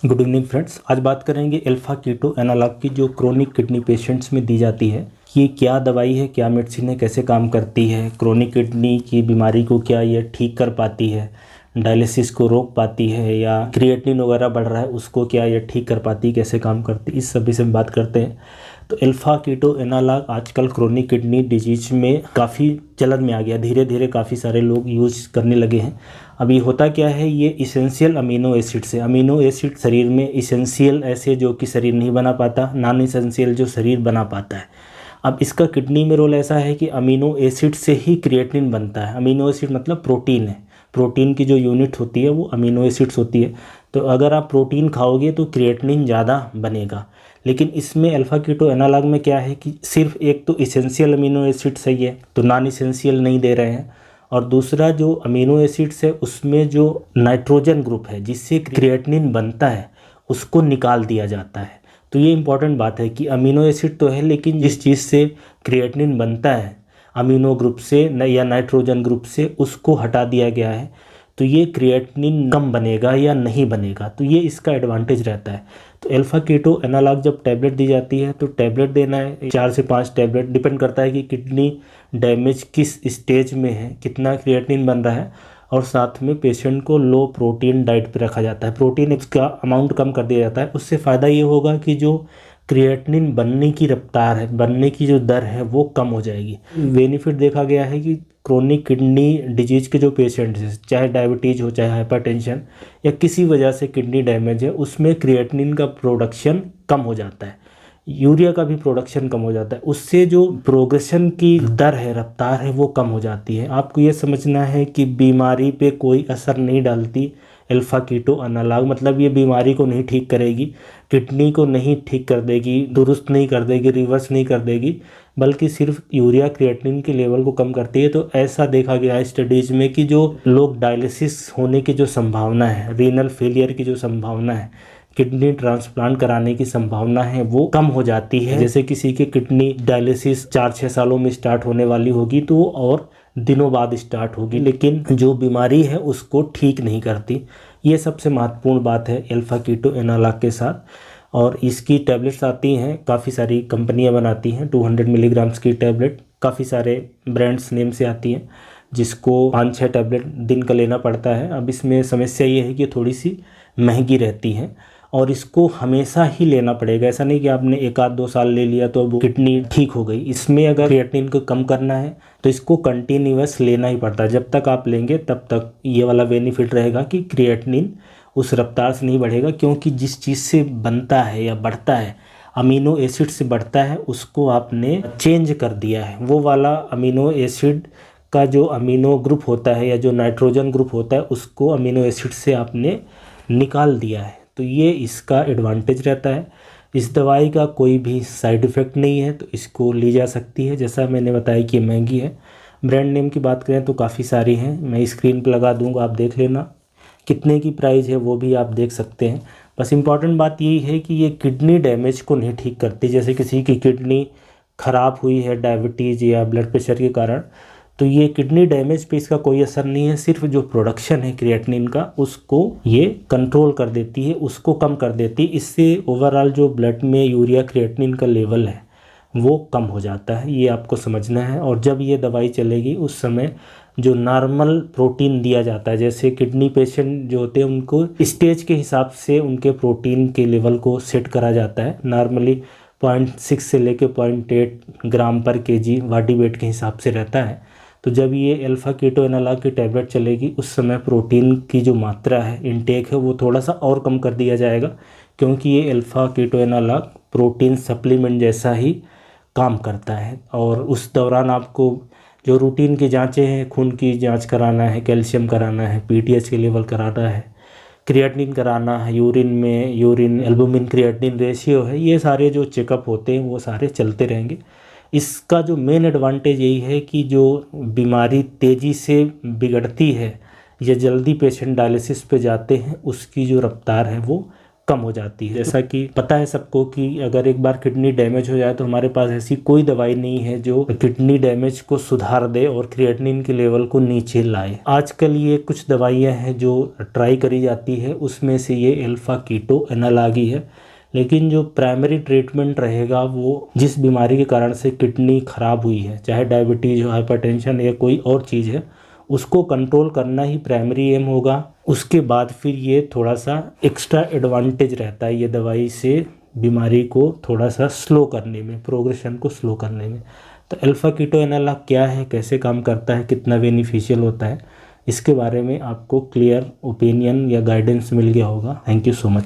Good evening friends. आज बात करेंगे अल्फा कीटो एनालॉग की जो क्रोनिक किडनी पेशेंट्स में दी जाती है। ये क्या दवाई है, क्या मेडिसिन है, कैसे काम करती है, क्रोनिक किडनी की बीमारी को क्या ये ठीक कर पाती है, डायलिसिस को रोक पाती है, या क्रिएटिनिन वगैरह बढ़ रहा है उसको क्या ये ठीक कर पाती है, कैसे काम करती है, इस सभी से हम बात करते हैं। तो अल्फा कीटो एनालॉग आजकल क्रोनिक किडनी डिजीज में काफ़ी चलन में आ गया, धीरे धीरे काफ़ी सारे लोग यूज़ करने लगे हैं। अभी होता क्या है, ये इसेंशियल अमीनो एसिड से, अमीनो एसिड शरीर में इसेंशियल ऐसे जो कि शरीर नहीं बना पाता, नॉन इसेंशियल जो शरीर बना पाता है। अब इसका किडनी में रोल ऐसा है कि अमीनो एसिड से ही क्रिएटिनिन बनता है। अमीनो एसिड मतलब प्रोटीन है, प्रोटीन की जो यूनिट होती है वो अमीनो एसिड्स होती है। तो अगर आप प्रोटीन खाओगे तो क्रिएटिनिन ज़्यादा बनेगा। लेकिन इसमें अल्फा कीटो एनालॉग में क्या है कि सिर्फ एक तो इसेंशियल अमीनो एसिड सही है, तो नॉन इसेंशियल नहीं दे रहे हैं। और दूसरा जो अमीनो एसिड्स है उसमें जो नाइट्रोजन ग्रुप है जिससे क्रिएटिनिन बनता है उसको निकाल दिया जाता है। तो ये इंपॉर्टेंट बात है कि अमीनो एसिड तो है, लेकिन जिस चीज़ से क्रिएटिनिन बनता है अमीनो ग्रुप से या नाइट्रोजन ग्रुप से, उसको हटा दिया गया है। तो ये क्रिएटिनिन कम बनेगा या नहीं बनेगा, तो ये इसका एडवांटेज रहता है। तो अल्फा कीटो एनालॉग जब टैबलेट दी जाती है तो टैबलेट देना है 4 से 5 टैबलेट, डिपेंड करता है कि किडनी डैमेज किस स्टेज में है, कितना क्रिएटिनिन बन रहा है। और साथ में पेशेंट को लो प्रोटीन डाइट पे रखा जाता है, प्रोटीन का अमाउंट कम कर दिया जाता है। उससे फ़ायदा ये होगा कि जो क्रिएटिनिन बनने की रफ्तार है, बनने की जो दर है वो कम हो जाएगी। बेनिफिट देखा गया है कि क्रोनिक किडनी डिजीज के जो पेशेंट हैं, चाहे डायबिटीज़ हो, चाहे हाइपरटेंशन या किसी वजह से किडनी डैमेज है, उसमें क्रिएटिनिन का प्रोडक्शन कम हो जाता है, यूरिया का भी प्रोडक्शन कम हो जाता है। उससे जो प्रोग्रेशन की दर है, रफ्तार है, वो कम हो जाती है। आपको ये समझना है कि बीमारी पे कोई असर नहीं डालती अल्फा कीटो एनालॉग, मतलब ये बीमारी को नहीं ठीक करेगी, किडनी को नहीं ठीक कर देगी, दुरुस्त नहीं कर देगी, रिवर्स नहीं कर देगी, बल्कि सिर्फ यूरिया क्रिएटिनिन के लेवल को कम करती है। तो ऐसा देखा गया है स्टडीज़ में कि जो लोग डायलिसिस होने की जो संभावना है, रीनल फेलियर की जो संभावना है, किडनी ट्रांसप्लांट कराने की संभावना है, वो कम हो जाती है। जैसे किसी की किडनी डायलिसिस 4-6 सालों में स्टार्ट होने वाली होगी तो और दिनों बाद स्टार्ट होगी, लेकिन जो बीमारी है उसको ठीक नहीं करती। ये सबसे महत्वपूर्ण बात है अल्फा कीटो एनालॉग के साथ। और इसकी टैबलेट्स आती हैं, काफ़ी सारी कंपनियां बनाती हैं 200 मिलीग्राम्स की टैबलेट, काफ़ी सारे ब्रांड्स नेम से आती हैं, जिसको 5-6 टैबलेट दिन का लेना पड़ता है। अब इसमें समस्या ये है कि थोड़ी सी महंगी रहती है और इसको हमेशा ही लेना पड़ेगा। ऐसा नहीं कि आपने 1-2 साल ले लिया तो अब किडनी ठीक हो गई। इसमें अगर क्रिएटिनिन को कम करना है तो इसको कंटिन्यूअस लेना ही पड़ता है। जब तक आप लेंगे तब तक ये वाला बेनिफिट रहेगा कि क्रिएटिनिन उस रफ्तार से नहीं बढ़ेगा, क्योंकि जिस चीज़ से बनता है या बढ़ता है, अमीनो एसिड से बढ़ता है, उसको आपने चेंज कर दिया है। वो वाला अमीनो एसिड का जो अमीनो ग्रुप होता है या जो नाइट्रोजन ग्रुप होता है उसको अमीनो एसिड से आपने निकाल दिया है। तो ये इसका एडवांटेज रहता है। इस दवाई का कोई भी साइड इफ़ेक्ट नहीं है, तो इसको ली जा सकती है। जैसा मैंने बताया कि महंगी है। ब्रांड नेम की बात करें तो काफ़ी सारी हैं, मैं स्क्रीन पर लगा दूंगा, आप देख लेना। कितने की प्राइस है वो भी आप देख सकते हैं। बस इम्पॉर्टेंट बात यही है कि ये किडनी डैमेज को नहीं ठीक करती। जैसे किसी की किडनी ख़राब हुई है डायबिटीज़ या ब्लड प्रेशर के कारण, तो ये किडनी डैमेज पे इसका कोई असर नहीं है। सिर्फ जो प्रोडक्शन है क्रिएटिनिन का उसको ये कंट्रोल कर देती है, उसको कम कर देती है। इससे ओवरऑल जो ब्लड में यूरिया क्रिएटिनिन का लेवल है वो कम हो जाता है, ये आपको समझना है। और जब ये दवाई चलेगी उस समय जो नॉर्मल प्रोटीन दिया जाता है, जैसे किडनी पेशेंट जो होते हैं उनको स्टेज के हिसाब से उनके प्रोटीन के लेवल को सेट करा जाता है। नॉर्मली 0.6 से लेकर 0.8 ग्राम पर केजी बॉडी वेट के हिसाब से रहता है। तो जब ये अल्फा कीटो एनालॉग की टैबलेट चलेगी उस समय प्रोटीन की जो मात्रा है, इनटेक है, वो थोड़ा सा और कम कर दिया जाएगा, क्योंकि ये alpha keto analog protein supplement जैसा ही काम करता है। और उस दौरान आपको जो रूटीन की जांचें हैं, खून की जांच कराना है, कैल्शियम कराना है, पीटीएच के लेवल कराना है, क्रिएटिनिन कराना है, यूरिन में यूरिन एल्बुमिन क्रिएटिनिन रेशियो है, ये सारे जो चेकअप होते हैं वो सारे चलते रहेंगे। इसका जो मेन एडवांटेज यही है कि जो बीमारी तेज़ी से बिगड़ती है या जल्दी पेशेंट डायलिसिस पे जाते हैं उसकी जो रफ्तार है वो कम हो जाती है। जैसा कि पता है सबको कि अगर एक बार किडनी डैमेज हो जाए तो हमारे पास ऐसी कोई दवाई नहीं है जो किडनी डैमेज को सुधार दे और क्रिएटिनिन के लेवल को नीचे लाए। आजकल ये कुछ दवाइयाँ हैं जो ट्राई करी जाती है, उसमें से ये अल्फा कीटो एनालॉग ही है। लेकिन जो प्राइमरी ट्रीटमेंट रहेगा वो जिस बीमारी के कारण से किडनी खराब हुई है, चाहे डायबिटीज़ हो, हाइपरटेंशन या कोई और चीज़ है, उसको कंट्रोल करना ही प्राइमरी एम होगा। उसके बाद फिर ये थोड़ा सा एक्स्ट्रा एडवांटेज रहता है ये दवाई से बीमारी को थोड़ा सा स्लो करने में, प्रोग्रेशन को स्लो करने में। तो अल्फा कीटो एनालॉग क्या है, कैसे काम करता है, कितना बेनिफिशियल होता है, इसके बारे में आपको क्लियर ओपिनियन या गाइडेंस मिल गया होगा। Thank you so much.